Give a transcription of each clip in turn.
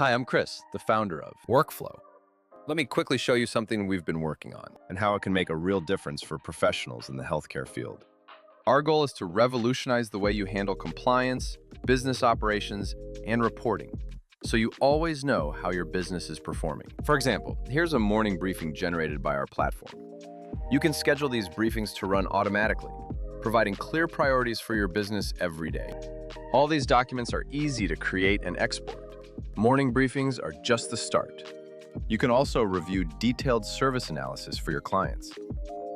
Hi, I'm Chris, the founder of Workflow. Let me quickly show you something we've been working on and how it can make a real difference for professionals in the healthcare field. Our goal is to revolutionize the way you handle compliance, business operations, and reporting, so you always know how your business is performing. For example, here's a morning briefing generated by our platform. You can schedule these briefings to run automatically, providing clear priorities for your business every day. All these documents are easy to create and export. Morning briefings are just the start. You can also review detailed service analysis for your clients,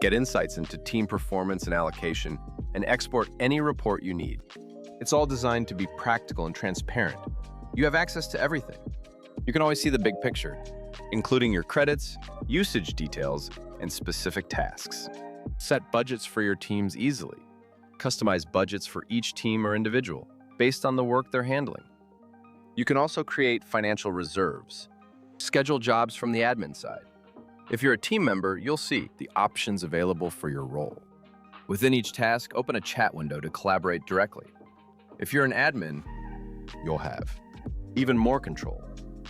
get insights into team performance and allocation, and export any report you need. It's all designed to be practical and transparent. You have access to everything. You can always see the big picture, including your credits, usage details, and specific tasks. Set budgets for your teams easily. Customize budgets for each team or individual based on the work they're handling. You can also create financial reserves. Schedule jobs from the admin side. If you're a team member, you'll see the options available for your role. Within each task, open a chat window to collaborate directly. If you're an admin, you'll have even more control,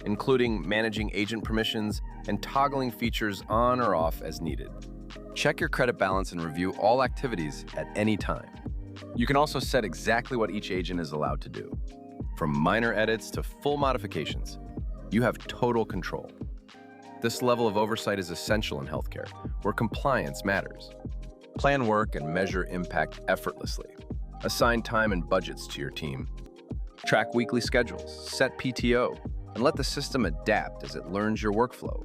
including managing agent permissions and toggling features on or off as needed. Check your credit balance and review all activities at any time. You can also set exactly what each agent is allowed to do. From minor edits to full modifications, you have total control. This level of oversight is essential in healthcare, where compliance matters. Plan work and measure impact effortlessly. Assign time and budgets to your team. Track weekly schedules, set PTO, and let the system adapt as it learns your workflow.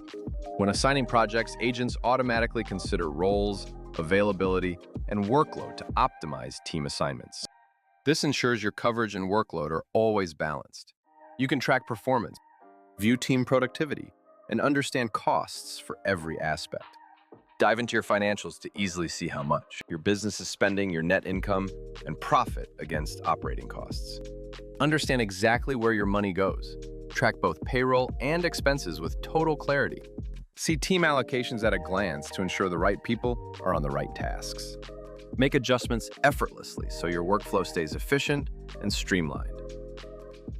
When assigning projects, agents automatically consider roles, availability, and workload to optimize team assignments. This ensures your coverage and workload are always balanced. You can track performance, view team productivity, and understand costs for every aspect. Dive into your financials to easily see how much your business is spending, your net income, and profit against operating costs. Understand exactly where your money goes. Track both payroll and expenses with total clarity. See team allocations at a glance to ensure the right people are on the right tasks. Make adjustments effortlessly so your workflow stays efficient and streamlined.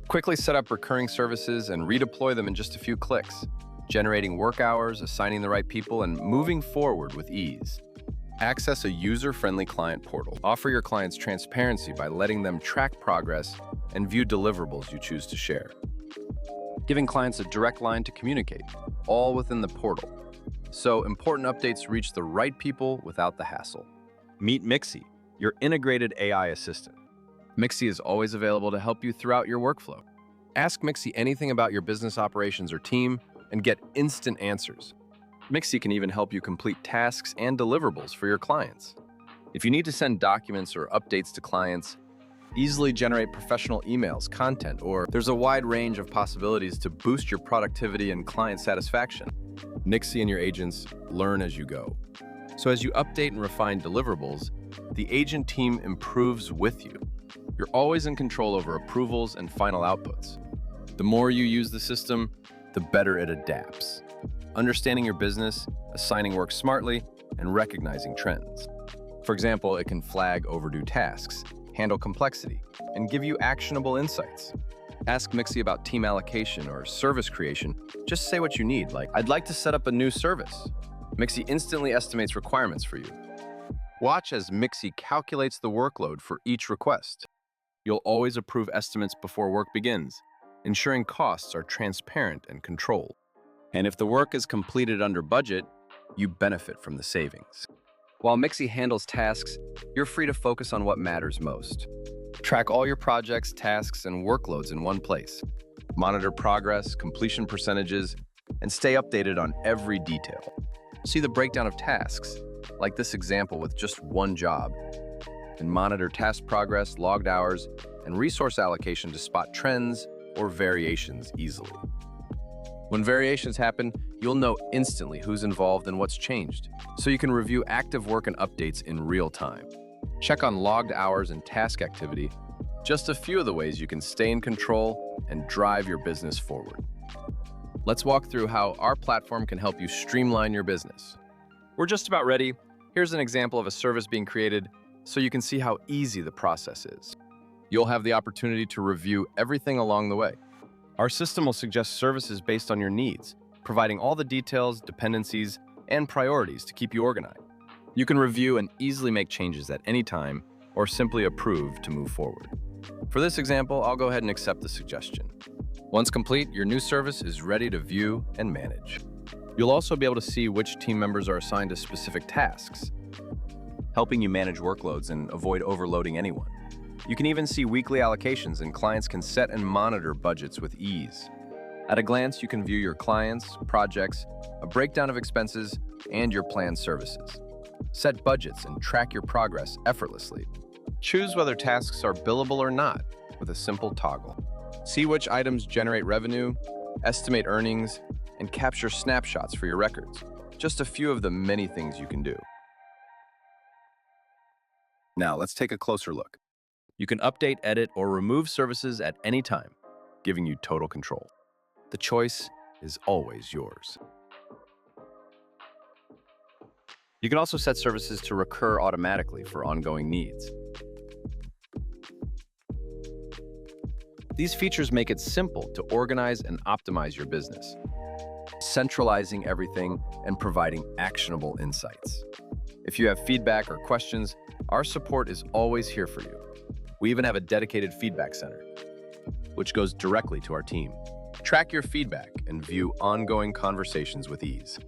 Quickly set up recurring services and redeploy them in just a few clicks, generating work hours, assigning the right people, and moving forward with ease. Access a user-friendly client portal. Offer your clients transparency by letting them track progress and view deliverables you choose to share. Giving clients a direct line to communicate, all within the portal, so important updates reach the right people without the hassle. Meet Mixi, your integrated AI assistant. Mixi is always available to help you throughout your workflow. Ask Mixi anything about your business operations or team and get instant answers. Mixi can even help you complete tasks and deliverables for your clients. If you need to send documents or updates to clients, easily generate professional emails, content, or there's a wide range of possibilities to boost your productivity and client satisfaction. Mixi and your agents learn as you go. So as you update and refine deliverables, the agent team improves with you. You're always in control over approvals and final outputs. The more you use the system, the better it adapts. Understanding your business, assigning work smartly, and recognizing trends. For example, it can flag overdue tasks, handle complexity, and give you actionable insights. Ask Mixi about team allocation or service creation. Just say what you need, like, I'd like to set up a new service. Mixi instantly estimates requirements for you. Watch as Mixi calculates the workload for each request. You'll always approve estimates before work begins, ensuring costs are transparent and controlled. And if the work is completed under budget, you benefit from the savings. While Mixi handles tasks, you're free to focus on what matters most. Track all your projects, tasks, and workloads in one place. Monitor progress, completion percentages, and stay updated on every detail. See the breakdown of tasks, like this example with just one job, and monitor task progress, logged hours, and resource allocation to spot trends or variations easily. When variations happen, you'll know instantly who's involved and what's changed, so you can review active work and updates in real time. Check on logged hours and task activity, just a few of the ways you can stay in control and drive your business forward. Let's walk through how our platform can help you streamline your business. We're just about ready. Here's an example of a service being created so you can see how easy the process is. You'll have the opportunity to review everything along the way. Our system will suggest services based on your needs, providing all the details, dependencies, and priorities to keep you organized. You can review and easily make changes at any time or simply approve to move forward. For this example, I'll go ahead and accept the suggestion. Once complete, your new service is ready to view and manage. You'll also be able to see which team members are assigned to specific tasks, helping you manage workloads and avoid overloading anyone. You can even see weekly allocations, and clients can set and monitor budgets with ease. At a glance, you can view your clients, projects, a breakdown of expenses, and your planned services. Set budgets and track your progress effortlessly. Choose whether tasks are billable or not with a simple toggle. See which items generate revenue, estimate earnings, and capture snapshots for your records. Just a few of the many things you can do. Now, let's take a closer look. You can update, edit, or remove services at any time, giving you total control. The choice is always yours. You can also set services to recur automatically for ongoing needs. These features make it simple to organize and optimize your business, centralizing everything and providing actionable insights. If you have feedback or questions, our support is always here for you. We even have a dedicated feedback center, which goes directly to our team. Track your feedback and view ongoing conversations with ease.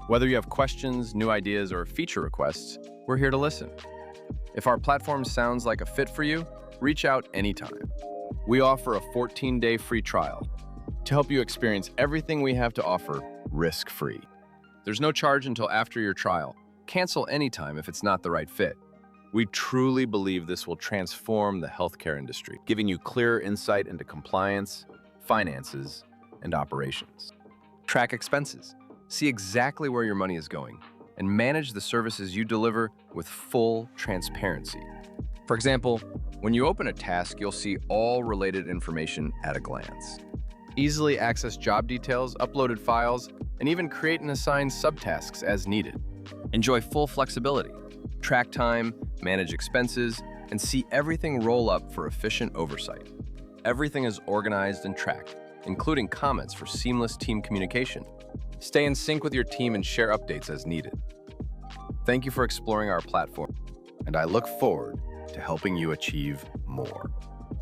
Whether you have questions, new ideas, or feature requests, we're here to listen. If our platform sounds like a fit for you, reach out anytime. We offer a 14-day free trial to help you experience everything we have to offer risk-free. There's no charge until after your trial. Cancel anytime if it's not the right fit. We truly believe this will transform the healthcare industry, giving you clearer insight into compliance, finances, and operations. Track expenses. See exactly where your money is going and manage the services you deliver with full transparency. For example, when you open a task, you'll see all related information at a glance. Easily access job details, uploaded files, and even create and assign subtasks as needed. Enjoy full flexibility. Track time, manage expenses, and see everything roll up for efficient oversight. Everything is organized and tracked, including comments for seamless team communication. Stay in sync with your team and share updates as needed. Thank you for exploring our platform, and I look forward to helping you achieve more.